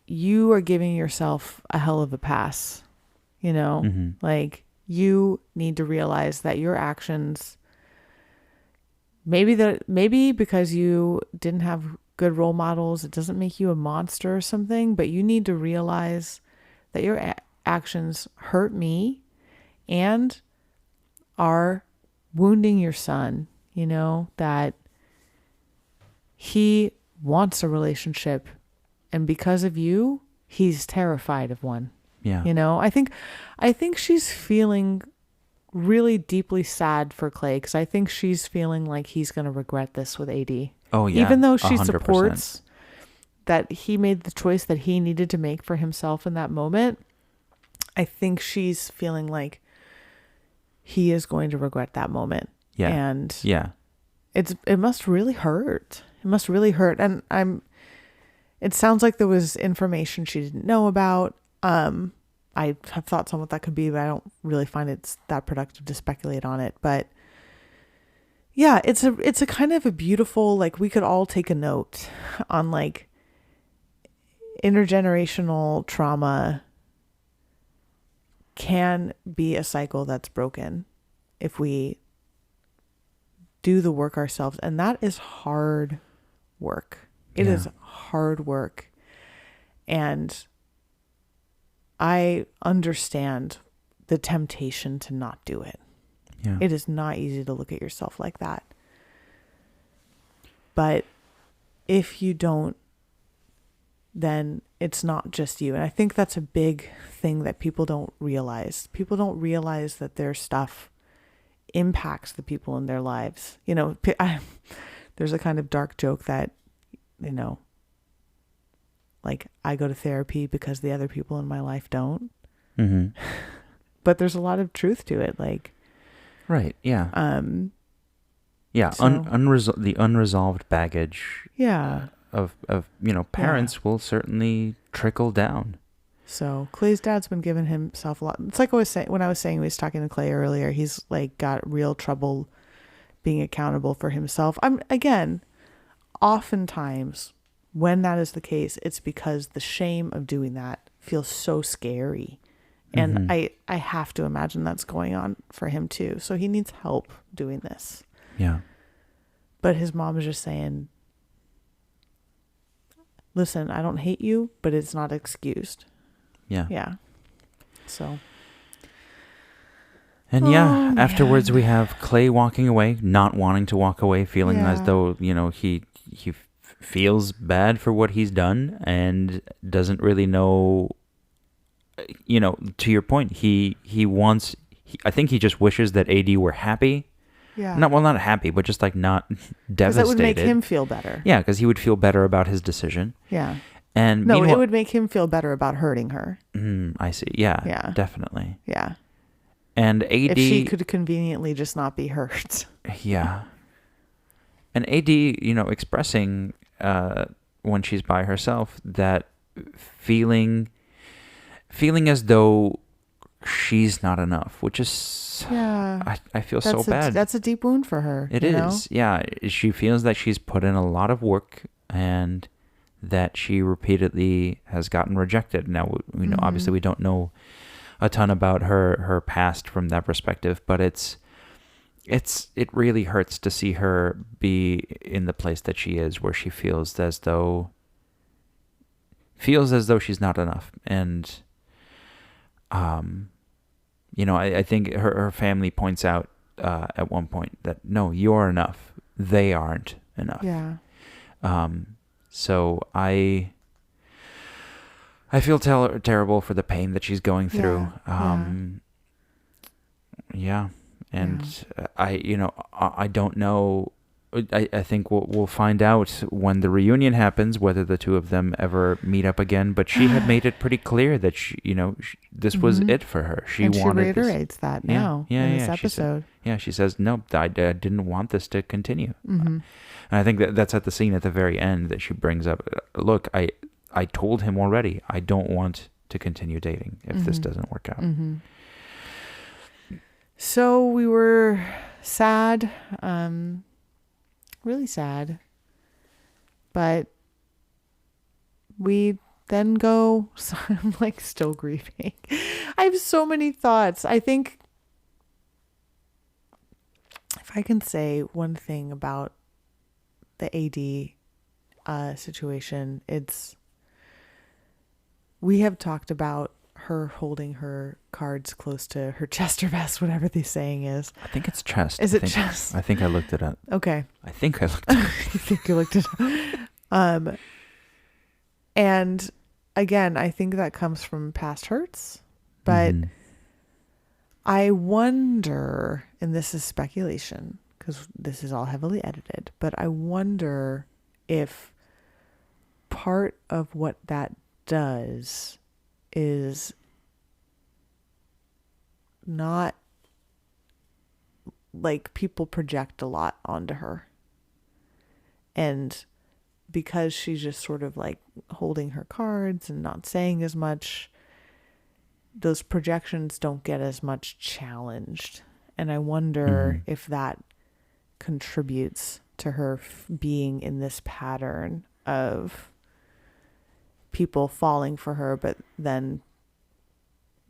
you are giving yourself a hell of a pass, like you need to realize that your actions, maybe because you didn't have good role models, it doesn't make you a monster or something, but you need to realize that your actions hurt me and are wounding your son, that he wants a relationship, and because of you, he's terrified of one. Yeah. I think she's feeling really deeply sad for Clay, because I think she's feeling like he's going to regret this with AD. Oh, yeah. Even though she 100%. supports that he made the choice that he needed to make for himself in that moment, I think she's feeling like he is going to regret that moment. Yeah. And yeah, it must really hurt. It must really hurt. And it sounds like there was information she didn't know about. I have thoughts on what that could be, but I don't really find it's that productive to speculate on it. But yeah, it's a kind of a beautiful, like, we could all take a note on, like, intergenerational trauma can be a cycle that's broken if we do the work ourselves. And that is hard work. It is hard work. And I understand the temptation to not do it. Yeah. It is not easy to look at yourself like that. But if you don't then it's not just you. And I think that's a big thing that people don't realize. People don't realize that their stuff impacts the people in their lives. You know, there's a kind of dark joke that, you know, like I go to therapy because the other people in my life don't. Mm-hmm. But there's a lot of truth to it. Like, right. Yeah. Yeah. So, The unresolved baggage. Yeah. Of parents will certainly trickle down. So Clay's dad's been giving himself a lot. It's like I was saying when I was saying we was talking to Clay earlier. He's like got real trouble being accountable for himself. Oftentimes when that is the case, it's because the shame of doing that feels so scary. And I have to imagine that's going on for him too. So he needs help doing this. Yeah. But his mom is just saying, listen, I don't hate you, but it's not excused. Yeah. Yeah. So. And afterwards we have Clay walking away, not wanting to walk away, feeling as though, he feels bad for what he's done and doesn't really know, to your point, I think he just wishes that AD were happy. Yeah. Not happy, but just like not devastated. Because that would make him feel better. Yeah, because he would feel better about his decision. Yeah. And no, it would make him feel better about hurting her. I see. Yeah. Yeah. Definitely. Yeah. And AD, if she could conveniently just not be hurt. Yeah. And AD, expressing when she's by herself that feeling as though she's not enough, which is I feel so bad. That's a deep wound for her. It is. Yeah. She feels that she's put in a lot of work and that she repeatedly has gotten rejected. Now, obviously we don't know a ton about her past from that perspective, but it really hurts to see her be in the place that she is, where she feels as though she's not enough. And I think her family points out at one point that no, you're enough, they aren't enough. Yeah. So I feel terrible for the pain that she's going through. And I don't know. I think we'll find out when the reunion happens whether the two of them ever meet up again. But she had made it pretty clear that this was it for her. She reiterates that now in this episode. She says, no, I didn't want this to continue. And I think that's at the scene at the very end that she brings up. Look, I told him already, I don't want to continue dating if this doesn't work out. So we were sad, really sad, but we then go, so I'm like still grieving. I have so many thoughts. I think if I can say one thing about the AD situation, it's we have talked about her holding her cards close to her chest or vest, whatever the saying is. I think it's chest. Is it chest? I think I looked it up. Okay. I think I looked it up. You think you looked it up? And again, I think that comes from past hurts, but I wonder, and this is speculation because this is all heavily edited, but I wonder if part of what that does is not like people project a lot onto her. And because she's just sort of like holding her cards and not saying as much, those projections don't get as much challenged. And I wonder if that contributes to her being in this pattern of people falling for her, but then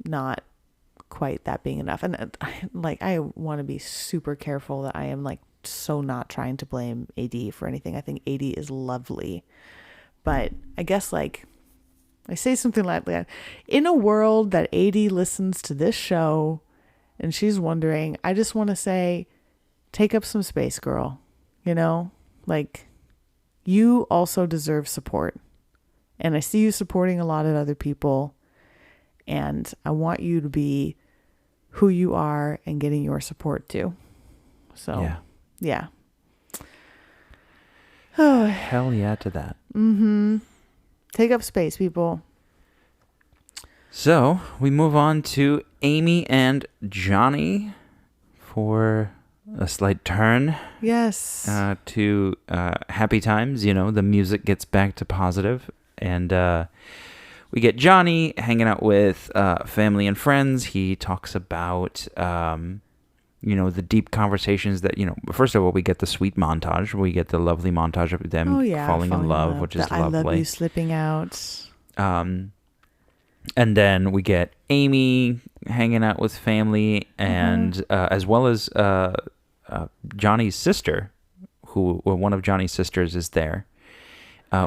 not quite that being enough. And I want to be super careful that I am like so not trying to blame AD for anything. I think AD is lovely, but I guess like I say something like that in a world that AD listens to this show and she's wondering, I just want to say, take up some space, girl. Like you also deserve support. And I see you supporting a lot of other people. And I want you to be who you are and getting your support too. So, yeah. Oh, Hell yeah to that. take up space, people. So we move on to Amy and Johnny for a slight turn. Yes. To happy times. You know, the music gets back to positive, and we get Johnny hanging out with family and friends. He talks about the deep conversations that, first of all, we get the sweet montage. We get the lovely montage of them falling in love, which is the lovely. I love you slipping out. And then we get Amy hanging out with family, and as well as Johnny's sister, one of Johnny's sisters is there,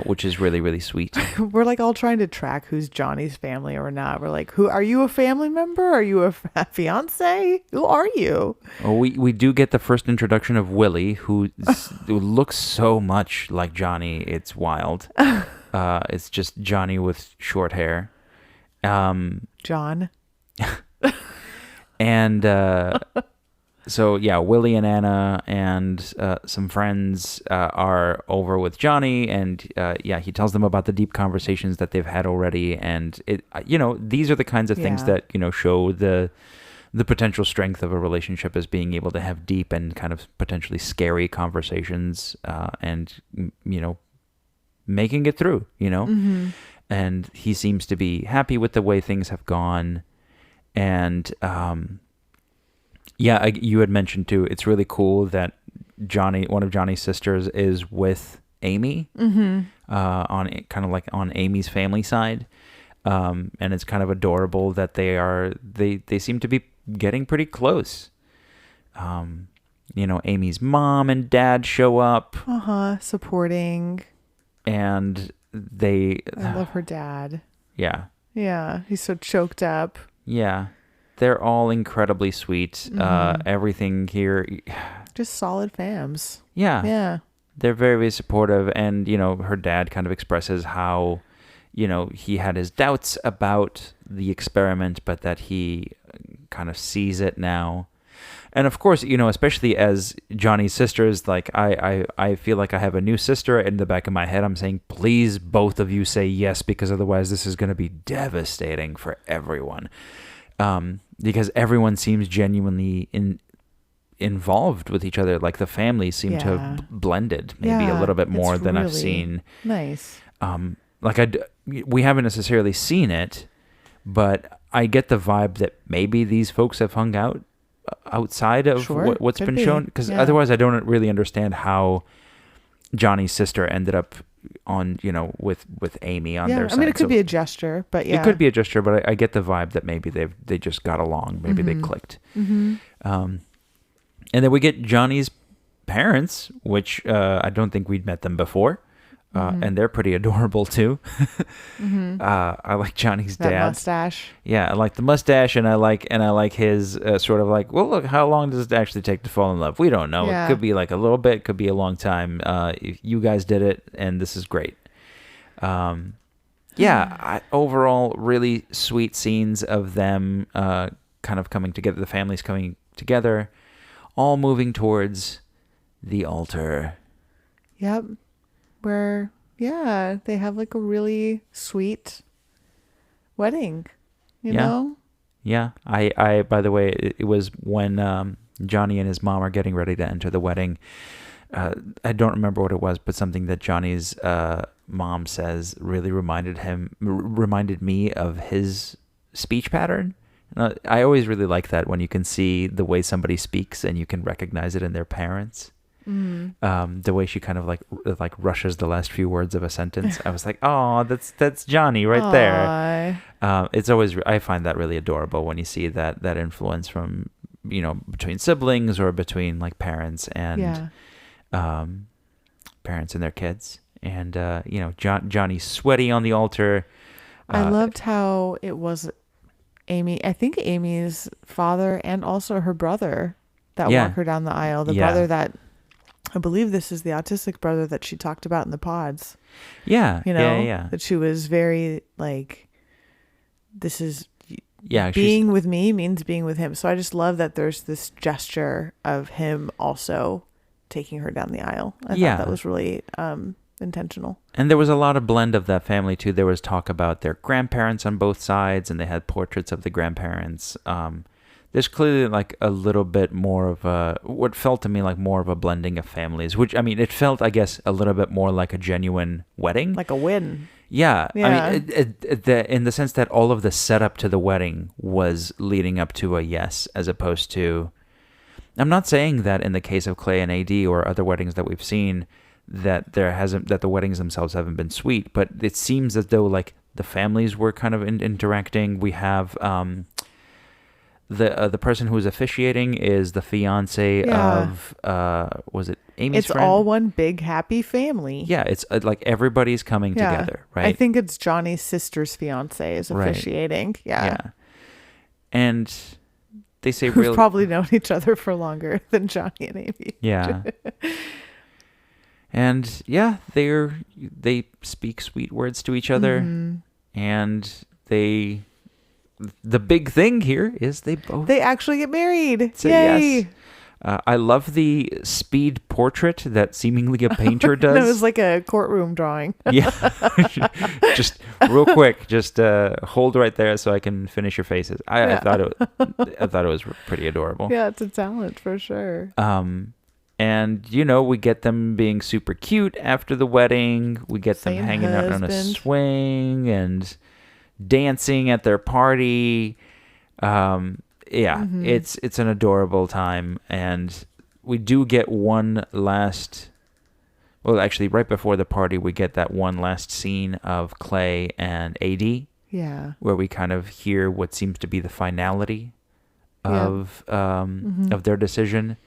which is really, really sweet. We're like all trying to track who's Johnny's family or not. We're like, who are you, a family member? Are you a fiance? Who are you? Well, we do get the first introduction of Willie, who looks so much like Johnny. It's wild. It's just Johnny with short hair. John. And so yeah, Willie and Anna and some friends are over with Johnny, and he tells them about the deep conversations that they've had already, and these are the kinds of things that show the potential strength of a relationship, as being able to have deep and kind of potentially scary conversations, and making it through. And he seems to be happy with the way things have gone. And you had mentioned too, it's really cool that one of Johnny's sisters, is with Amy, on kind of like on Amy's family side. And it's kind of adorable that they seem to be getting pretty close. Amy's mom and dad show up. Supporting. And I love her dad. Yeah. Yeah. He's so choked up. Yeah. They're all incredibly sweet. Everything here. Just solid fams. Yeah. Yeah. They're very, very supportive. And, her dad kind of expresses how, he had his doubts about the experiment, but that he kind of sees it now. And of course, especially as Johnny's sisters, like I feel like I have a new sister. In the back of my head, I'm saying, please, both of you say yes, because otherwise this is going to be devastating for everyone. Because everyone seems genuinely involved with each other. Like the families seem to have blended maybe a little bit more than I've seen. Nice. We haven't necessarily seen it, but I get the vibe that maybe these folks have hung out outside of what's been shown, because otherwise I don't really understand how Johnny's sister ended up on with Amy on their side. I mean, it could be a gesture, but it could be a gesture, but I get the vibe that maybe they just got along, maybe they clicked. And then we get Johnny's parents, which I don't think we'd met them before. And they're pretty adorable too. I like Johnny's dad. That mustache. Yeah, I like the mustache, and I like his sort of like, well, look, how long does it actually take to fall in love? We don't know. Yeah. It could be like a little bit, could be a long time. You guys did it, and this is great. Overall, really sweet scenes of them kind of coming together, the families coming together, all moving towards the altar. Yep. Where, they have like a really sweet wedding, you know? Yeah. I by the way, it was when Johnny and his mom are getting ready to enter the wedding. I don't remember what it was, but something that Johnny's mom says really reminded me of his speech pattern. I always really like that, when you can see the way somebody speaks and you can recognize it in their parents. The way she kind of like rushes the last few words of a sentence. I was like, oh, that's Johnny right there. It's always, I find that really adorable when you see that influence from, between siblings or between like parents and parents and their kids. And, Johnny's sweaty on the altar. I loved how it was I think Amy's father and also her brother that walk her down the aisle. The brother that I believe this is the autistic brother that she talked about in the pods. Yeah. You know, Yeah. that she was very like, this is Yeah. being with me means being with him. So I just love that there's this gesture of him also taking her down the aisle. I thought that was really intentional. And there was a lot of blend of that family too. There was talk about their grandparents on both sides, and they had portraits of the grandparents. There's clearly like a little bit more of what felt to me like more of a blending of families, which, I mean, it felt, I guess, a little bit more like a genuine wedding. Like a win. Yeah. Yeah. I mean, in the sense that all of the setup to the wedding was leading up to a yes, as opposed to, I'm not saying that in the case of Clay and AD or other weddings that we've seen, that the weddings themselves haven't been sweet, but it seems as though like the families were kind of interacting. We have, the person who is officiating is the fiance of was it Amy's it's friend? all one big happy family. Yeah, it's like everybody's coming together, right? I think it's Johnny's sister's fiance is officiating. Right. Yeah. And they say who've probably known each other for longer than Johnny and Amy. Yeah. And yeah, they speak sweet words to each other, and the big thing here is they actually get married. Yay! Yes. I love the speed portrait that seemingly a painter does. It was like a courtroom drawing. Yeah. Just real quick, just hold right there so I can finish your faces. I thought it was pretty adorable. Yeah, it's a talent for sure. And we get them being super cute after the wedding. We get them hanging out on a swing and dancing at their party. It's an adorable time, and we do get one last, well, actually right before the party we get that one last scene of Clay and AD, where we kind of hear what seems to be the finality of their decision.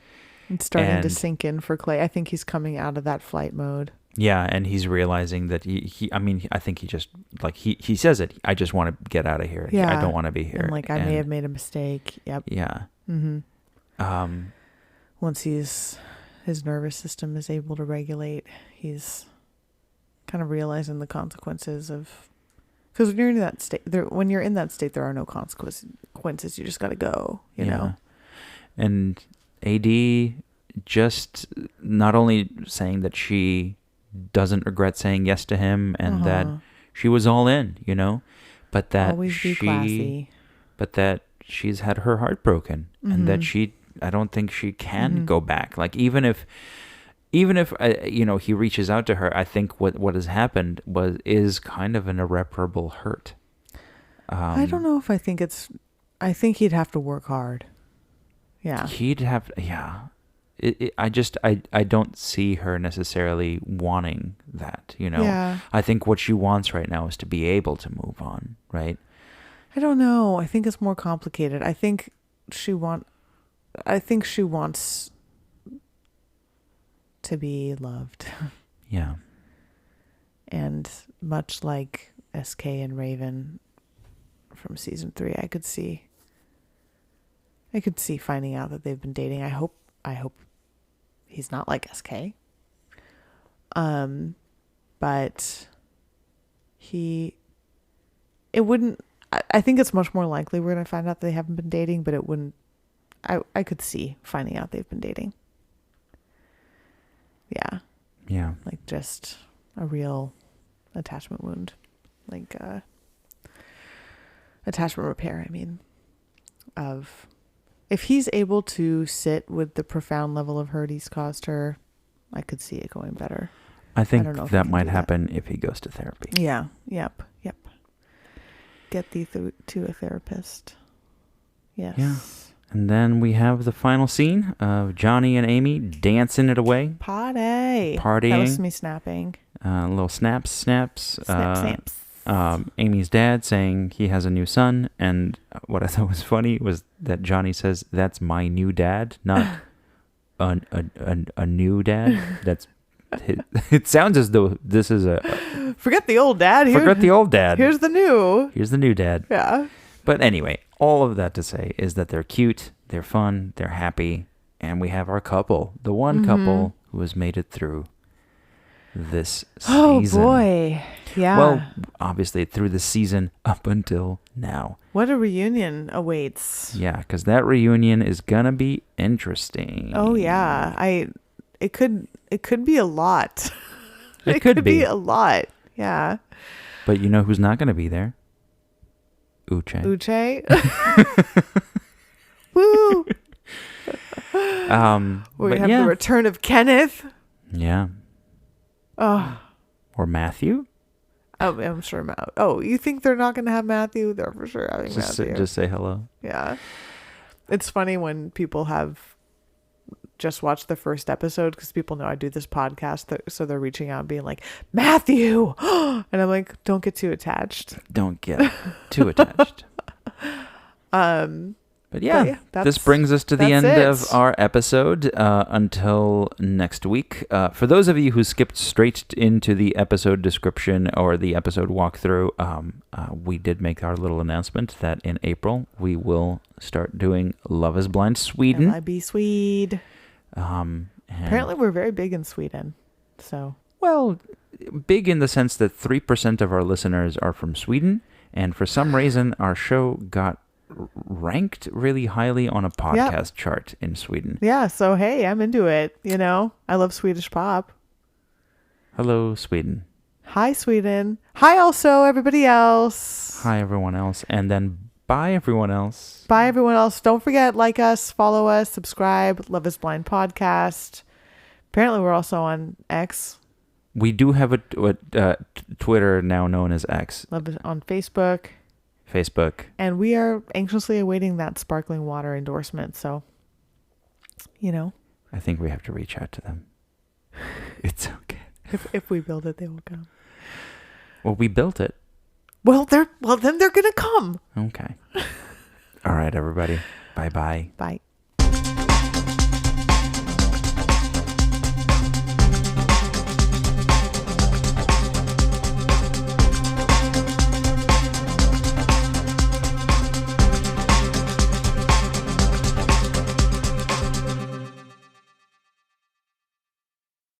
It's starting to sink in for Clay. I think he's coming out of that flight mode. Yeah, and he's realizing that I think he just, like, he says it, I just want to get out of here. Yeah. I don't want to be here. And like, I may have made a mistake. Yep. Yeah. Once his nervous system is able to regulate, he's kind of realizing the consequences of, because when you're in that state, there are no consequences. You just got to go, you know? And AD just not only saying that she doesn't regret saying yes to him and that she was all in, but that always be classy. But that she's had her heart broken and that I don't think she can go back. Like, even if he reaches out to her, I think what has happened is kind of an irreparable hurt. I don't know if I think he'd have to work hard. Yeah. He'd have, yeah. I don't see her necessarily wanting that, Yeah. I think what she wants right now is to be able to move on, right? I don't know. I think it's more complicated. I think she wants to be loved. Yeah. And much like SK and Raven from season 3, I could see finding out that they've been dating. I hope he's not like SK. But I think it's much more likely we're going to find out they haven't been dating, but it wouldn't, I could see finding out they've been dating. Yeah. Yeah. Like just a real attachment wound. Like, attachment repair, I mean, of, if he's able to sit with the profound level of hurt he's caused her, I could see it going better. I think that might happen if he goes to therapy. Yeah. Yep. Get thee to a therapist. Yes. Yeah. And then we have the final scene of Johnny and Amy dancing it away. Partying. That was me snapping. Little snaps. Snaps. Amy's dad saying he has a new son, and what I thought was funny was that Johnny says, "That's my new dad," not a new dad. That's it sounds as though this is a forget the old dad. Forget the old dad. Here's the new dad. Yeah. But anyway, all of that to say is that they're cute, they're fun, they're happy, and we have our couple, the one couple who has made it through this Oh season. boy. Yeah. Well, obviously through the season up until now. What a reunion awaits. Yeah, because that reunion is gonna be interesting. Oh yeah. It could be a lot. It could be a lot. Yeah. But you know who's not gonna be there? Uche. Woo. We have yeah. the return of Kenneth. Yeah. Oh. Or Matthew? Oh, I'm sure. Oh, you think they're not going to have Matthew? They're for sure having Matthew. Just say hello. Yeah. It's funny when people have just watched the first episode because people know I do this podcast. So they're reaching out and being like, Matthew. And I'm like, don't get too attached. Don't get too attached. But yeah, this brings us to the end of our episode. Until next week. For those of you who skipped straight into the episode description or the episode walkthrough, we did make our little announcement that in April we will start doing Love is Blind Sweden. LIB Swede. Apparently we're very big in Sweden. So, well, big in the sense that 3% of our listeners are from Sweden. And for some reason, our show got ranked really highly on a podcast chart in Sweden. Yeah, so hey, I'm into it. You know, I love Swedish pop. Hello, Sweden. Hi, Sweden. Hi, also everybody else. Hi, everyone else. And then bye, everyone else. Bye, everyone else. Don't forget, like us, follow us, subscribe. Love is Blind Podcast. Apparently, we're also on X. We do have a Twitter now known as X. Love is on Facebook. And we are anxiously awaiting that sparkling water endorsement. So, you know. I think we have to reach out to them. It's okay. If we build it, they will come. Well, we built it. Well, then they're going to come. Okay. All right, everybody. Bye-bye. Bye.